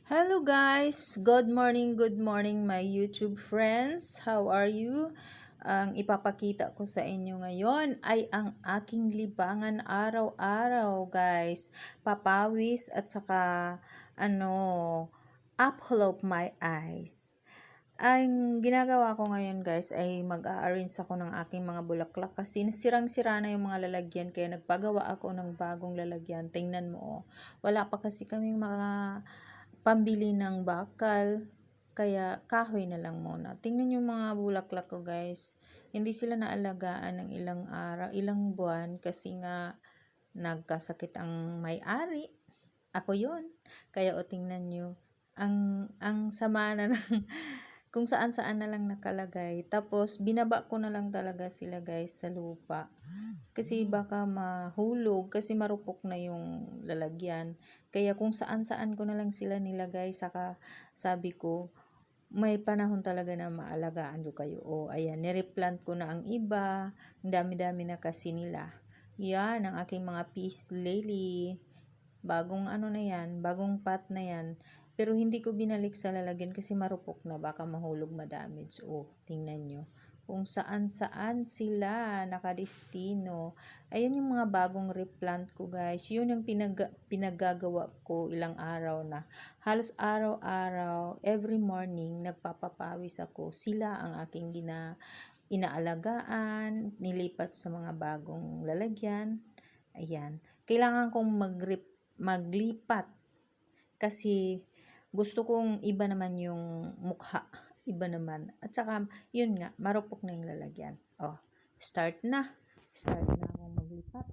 Hello guys! Good morning my YouTube friends. How are you? Ang ipapakita ko sa inyo ngayon ay ang aking libangan araw-araw guys. Papawis at saka apple of my eyes. Ang ginagawa ko ngayon guys ay mag-a-arrange ako ng aking mga bulaklak kasi sirang-sira na yung mga lalagyan kaya nagpagawa ako ng bagong lalagyan. Tingnan mo oh. Wala pa kasi kaming mga pambili ng bakal, kaya kahoy na lang muna. Tingnan yung mga bulaklak ko guys. Hindi sila naalagaan ng ilang araw, ilang buwan kasi nga nagkasakit ang may-ari. Ako yun. Kaya o tingnan nyo, ang sama na ng kung saan-saan na lang nakalagay. Tapos binaba ko na lang talaga sila guys sa lupa. Kasi baka mahulog kasi marupok na yung lalagyan. Kaya kung saan-saan ko na lang sila nilagay, saka sabi ko, may panahon talaga na maalagaan ko kayo. O ayan, nireplant ko na ang iba. Ang dami-dami na kasi nila. Yan, ang aking mga peace lily. Bagong na yan, bagong pot na yan. Pero hindi ko binalik sa lalagyan kasi marupok na, baka mahulog, ma-damage. O, tingnan nyo kung saan-saan sila nakadestino. Ayan yung mga bagong replant ko guys. Yun yung pinagagawa ko ilang araw na. Halos araw-araw, every morning, nagpapapawis ako. Sila ang aking inaalagaan, nilipat sa mga bagong lalagyan. Ayan. Kailangan kong maglipat kasi gusto kong iba naman yung mukha, iba naman. At saka, yun nga, marupok na yung lalagyan. Oh, start na. Start na akong maglipat.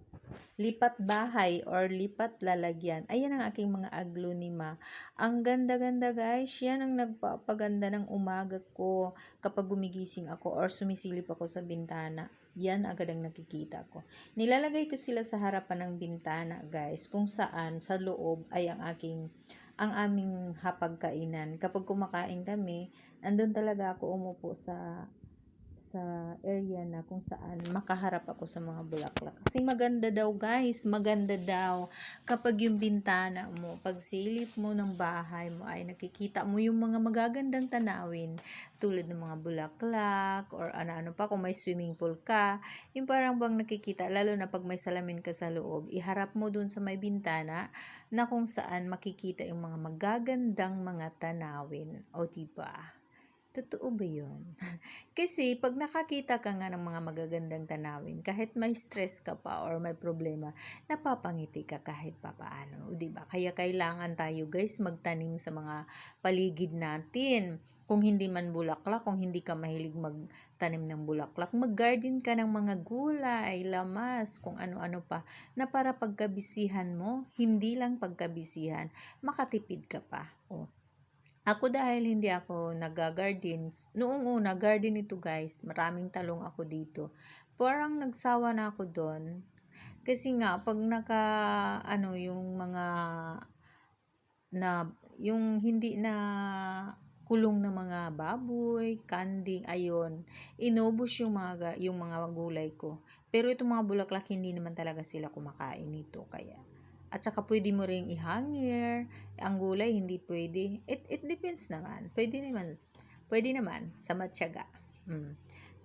Lipat bahay or lipat lalagyan. Ayan ang aking mga aglonema. Ang ganda-ganda guys. Yan ang nagpapaganda ng umaga ko kapag gumigising ako or sumisilip ako sa bintana. Yan agad ang nakikita ko. Nilalagay ko sila sa harapan ng bintana guys. Kung saan sa loob ay ang aming hapagkainan. Kapag kumakain kami, andun talaga ako umupo sa area na kung saan makaharap ako sa mga bulaklak. Kasi maganda daw guys, maganda daw kapag yung bintana mo, pag silip mo ng bahay mo ay nakikita mo yung mga magagandang tanawin tulad ng mga bulaklak or ano-ano pa kung may swimming pool ka, yung parang bang nakikita, lalo na pag may salamin ka sa loob, iharap mo dun sa may bintana na kung saan makikita yung mga magagandang mga tanawin. O diba? Totoo ba yun? Kasi pag nakakita ka nga ng mga magagandang tanawin, kahit may stress ka pa or may problema, napapangiti ka kahit papaano, 'di ba? Kaya kailangan tayo, guys, magtanim sa mga paligid natin. Kung hindi man bulaklak, kung hindi ka mahilig magtanim ng bulaklak, mag-garden ka ng mga gulay, lamas, kung ano-ano pa, na para pagkabisihan mo, hindi lang pagkabisihan, makatipid ka pa. Oh, ako dahil hindi ako nag-garden, noong una, garden ito guys, maraming talong ako dito. Parang nagsawa na ako doon. Kasi nga, pag yung mga, yung hindi na kulong na mga baboy, kanding, ayon, inubos yung mga gulay ko. Pero itong mga bulaklak, hindi naman talaga sila kumakain nito, kaya at saka pwede mo ring ihangir. Ang gulay hindi pwede. It depends naman. Pwede naman sa matyaga.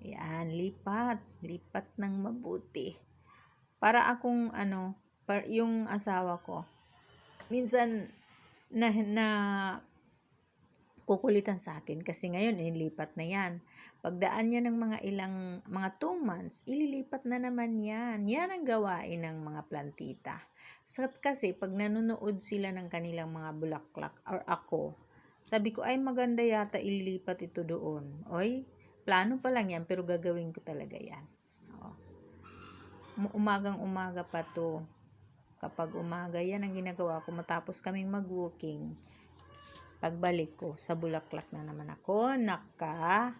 Yan, lipat. Lipat ng mabuti. Para akong yung asawa ko. Minsan na kukulitan sa akin kasi ngayon ilipat na yan. Pagdaan niya ng mga 2 months, ililipat na naman yan. Yan ang gawain ng mga plantita. Kasi pag nanonood sila ng kanilang mga bulaklak or ako, sabi ko ay maganda yata ililipat ito doon. Oy, plano pa lang yan pero gagawin ko talaga yan. Umagang umaga pa to. Kapag umaga yan ang ginagawa ko matapos kaming mag-walking. Pagbalik ko, sa bulaklak na naman ako nakatuon.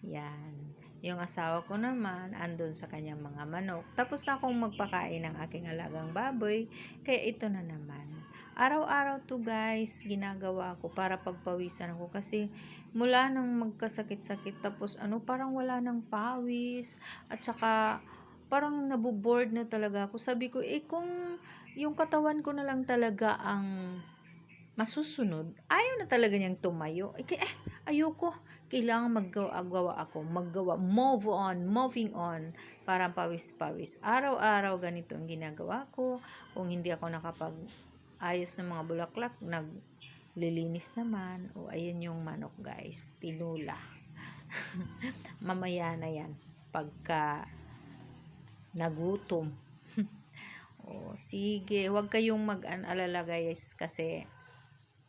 Yan. Yung asawa ko naman, andun sa kanyang mga manok. Tapos na akong magpakain ng aking alagang baboy, kaya ito na naman. Araw-araw to guys, ginagawa ko para pagpawisan ako kasi mula nang magkasakit-sakit tapos parang wala nang pawis at saka parang nabobored na talaga ako. Sabi ko, kung yung katawan ko na lang talaga ang masusunod, ayaw na talaga niyang tumayo. Ayoko. Kailangan maggawa ako. Moving on. Parang pawis-pawis. Araw-araw ganito ang ginagawa ko. Kung hindi ako ayos ng mga bulaklak, naglilinis naman. Ayan yung manok guys. Tinula. Mamaya na yan. Pagka nagutom. Sige, huwag kayong mag-alala guys kasi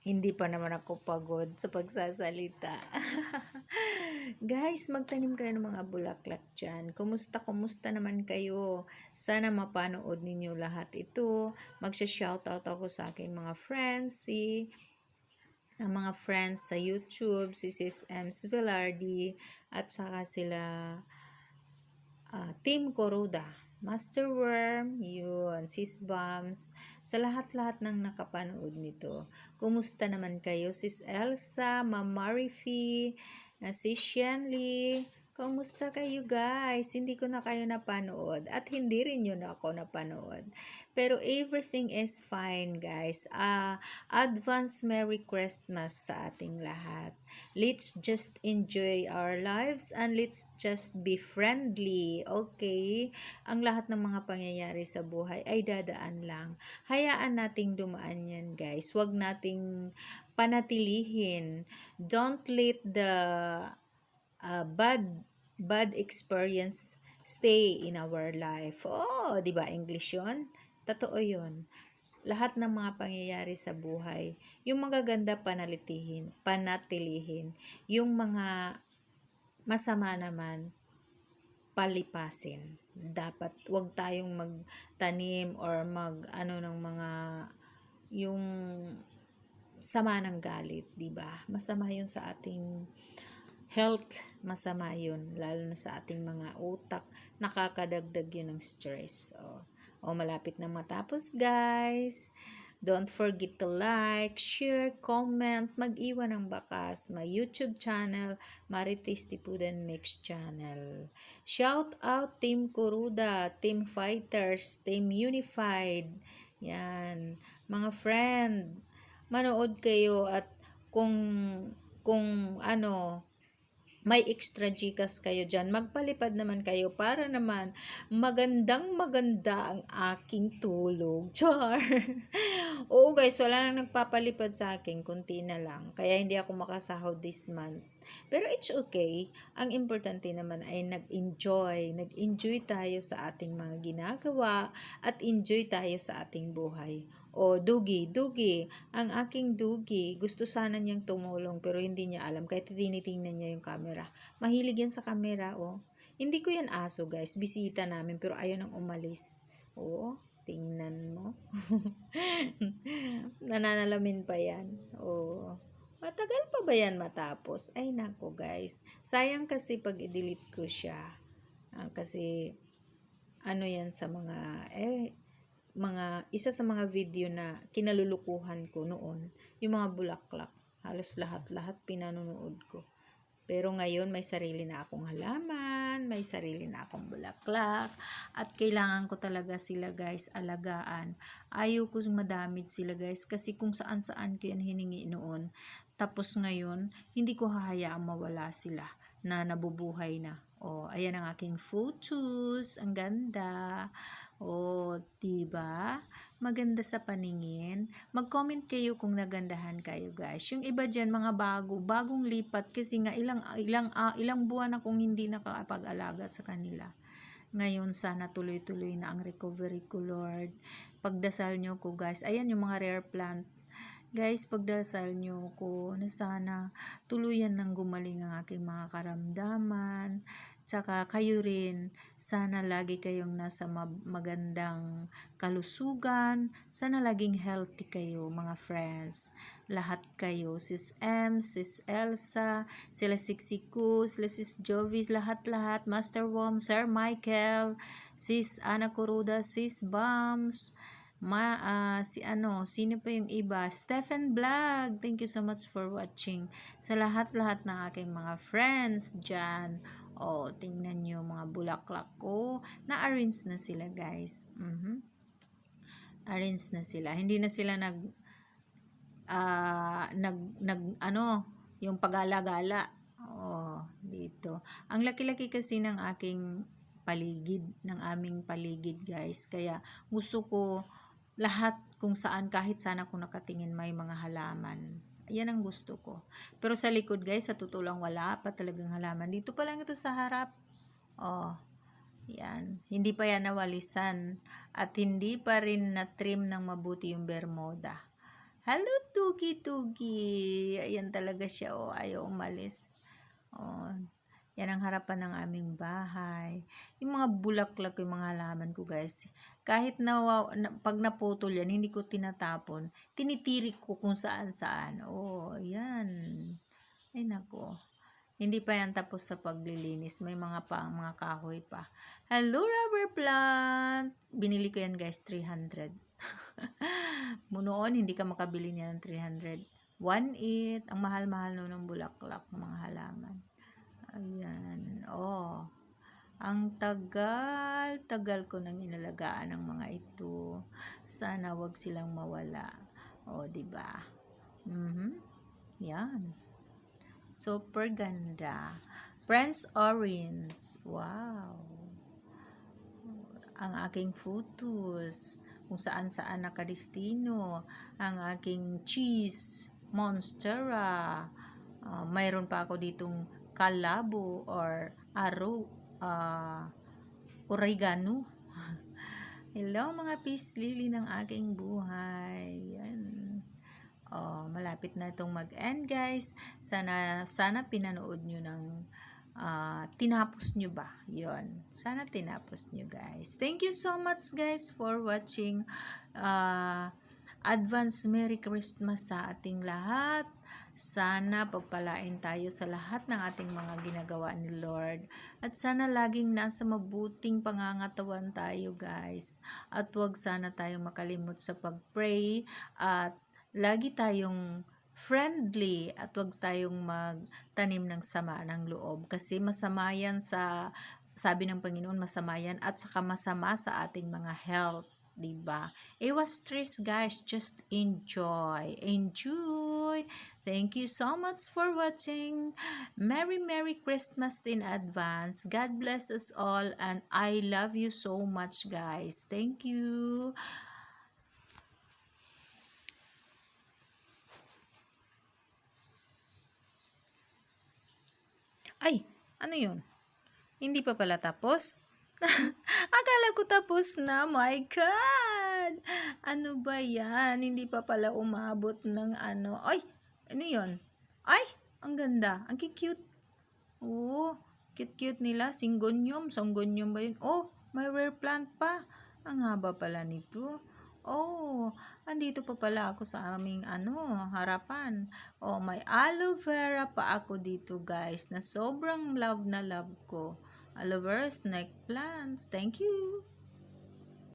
hindi pa naman ako pagod sa pagsasalita. Guys, magtanim kayo ng mga bulaklak dyan. Kumusta naman kayo? Sana mapanood ninyo lahat ito. Magsha-shoutout ako sa aking mga friends, ang mga friends sa YouTube, si Sis Ems Velarde, at saka sila Team Coruda, Master Worm, yun, Sis Bams, sa lahat-lahat ng nakapanood nito. Kumusta naman kayo, Sis Elsa, Ma'am Marifi, Sis Shenli, kumusta kayo guys? Hindi ko na kayo napanood at hindi rin yun ako napanood. Pero everything is fine guys. Advance Merry Christmas sa ating lahat. Let's just enjoy our lives and let's just be friendly. Okay? Ang lahat ng mga pangyayari sa buhay ay dadaan lang. Hayaan nating dumaan yan guys. Huwag nating panatilihin. Don't let the bad experience stay in our life. Di ba English 'yon? Totoo 'yon. Lahat ng mga pangyayari sa buhay, yung magaganda panatilihin. Yung mga masama naman, palipasin. Dapat wag tayong magtanim or ng mga yung sama ng galit, di ba? Masama yun sa ating health, masama yun, lalo na sa ating mga utak, nakakadagdag yun ng stress. Malapit na matapos guys. Don't forget to like, share, comment, mag-iwan ng bakas. My YouTube channel, Marites Tipudan Mix channel. Shout out Team Coruda, Team Fighters, Team Unified. Yan. Mga friend, manood kayo at kung may extra Gcash kayo dyan, magpalipad naman kayo para naman maganda ang aking tulog. Char! Oo guys, wala nang nagpapalipad sa akin, kunti na lang. Kaya hindi ako makasahod this month. Pero it's okay. Ang importante naman ay nag-enjoy tayo sa ating mga ginagawa at enjoy tayo sa ating buhay. Dugi, ang aking Dugi, gusto sana niyang tumulong pero hindi niya alam kahit tinitingnan niya yung camera. Mahilig yan sa camera, Hindi ko yan aso, guys. Bisita namin pero ayaw nang umalis. Tingnan mo. Nananalamin pa yan. Matagal pa ba yan matapos? Ay nako, guys. Sayang kasi pag i-delete ko siya. Kasi yan sa isa sa mga video na kinalulukuhan ko noon, yung mga bulaklak, halos lahat pinanonood ko. Pero ngayon may sarili na akong halaman, may sarili na akong bulaklak, at kailangan ko talaga sila guys alagaan. Ayaw ko madamit sila guys kasi kung saan-saan ko yan hiningi noon. Tapos ngayon, hindi ko hahayaang mawala sila na nabubuhay na. Ayan ang aking photos. Ang ganda. Diba? Maganda sa paningin. Mag-comment kayo kung nagandahan kayo, guys. Yung iba dyan, mga bagong lipat kasi nga ilang buwan akong hindi nakapag-alaga sa kanila. Ngayon, sana tuloy-tuloy na ang recovery ko, Lord. Pagdasal nyo ko, guys. Ayan yung mga rare plant. Guys, pagdasal nyo ko na sana tuluyan ng gumaling ang aking mga karamdaman. Tsaka kayo rin, sana lagi kayong nasa magandang kalusugan. Sana laging healthy kayo, mga friends. Lahat kayo, Sis M, Sis Elsa, sila Siksiku, sila Sis Jovis, lahat-lahat, Master Worm, Sir Michael, Sis Ana Coruda, Sis Bams, sino pa yung iba? Stephen Vlog. Thank you so much for watching. Sa lahat-lahat ng aking mga friends dyan. Oh, tingnan nyo mga bulaklak ko. Na-arrange na sila, guys. Arrange na sila. Hindi na sila yung pagala-gala. Oh, dito. Ang laki-laki kasi ng aking paligid, ng aming paligid, guys. Kaya gusto ko lahat kung saan, kahit sana kung nakatingin may mga halaman. Yan ang gusto ko. Pero sa likod, guys, sa totoo lang wala pa talagang halaman. Dito pa lang ito sa harap. Oh, yan. Hindi pa yan nawalisan. At hindi pa rin na-trim ng mabuti yung bermuda. Hello, Tugi. Ayan talaga siya. Oh, ayaw umalis. Oh, yan ang harapan ng aming bahay. Yung mga bulaklak, yung mga halaman ko, guys. Kahit pag naputol yan, hindi ko tinatapon. Tinitirik ko kung saan-saan. Oh, yan. Ay, nako. Hindi pa yan tapos sa paglilinis. May mga kahoy pa. Hello, rubber plant. Binili ko yan, guys, 300. Noon, hindi ka makabili niya ng 300. 1.8. Ang mahal-mahal no ng bulaklak ng mga halaman. Ayan. Oh. Ang tagal ko nang inalagaan ng mga ito. Sana wag silang mawala. O, diba? Yan. Super ganda. Prince Orange. Wow. Ang aking photos. Kung saan-saan nakadestino. Ang aking cheese. Monstera. Mayroon pa ako ditong kalabo or oregano. Hello mga peace lily ng aking buhay. Yan. Oh, malapit na itong mag-end, guys. Sana pinanood nyo ng tinapos nyo ba? Yon. Sana tinapos nyo, guys. Thank you so much, guys, for watching. Advance Merry Christmas sa ating lahat. Sana pagpalain tayo sa lahat ng ating mga ginagawa ni Lord. At sana laging nasa mabuting pangangatawan tayo, guys. At wag sana tayong makalimot sa pag-pray. At lagi tayong friendly. At wag tayong magtanim ng sama ng loob. Kasi masama yan sabi ng Panginoon, masama yan. At saka masama sa ating mga health. Diba? Iwas stress, guys. Just enjoy. Thank you so much for watching. Merry Christmas in advance. God bless us all, and I love you so much, guys. Thank you. Ay, ano yun? Hindi pa pala tapos? Akala ko tapos na. My God! Ano ba yan? Hindi pa pala umabot ng ano. Ay! Ano yun? Ay! Ang ganda. Ang cute. Oh, cute nila. Syngonium ba yun? Oh, may rare plant pa. Ang haba pala nito. Oh, andito pa pala ako sa aming harapan. Oh, may aloe vera pa ako dito, guys, na sobrang love na love ko. Aloe vera snake plants. Thank you.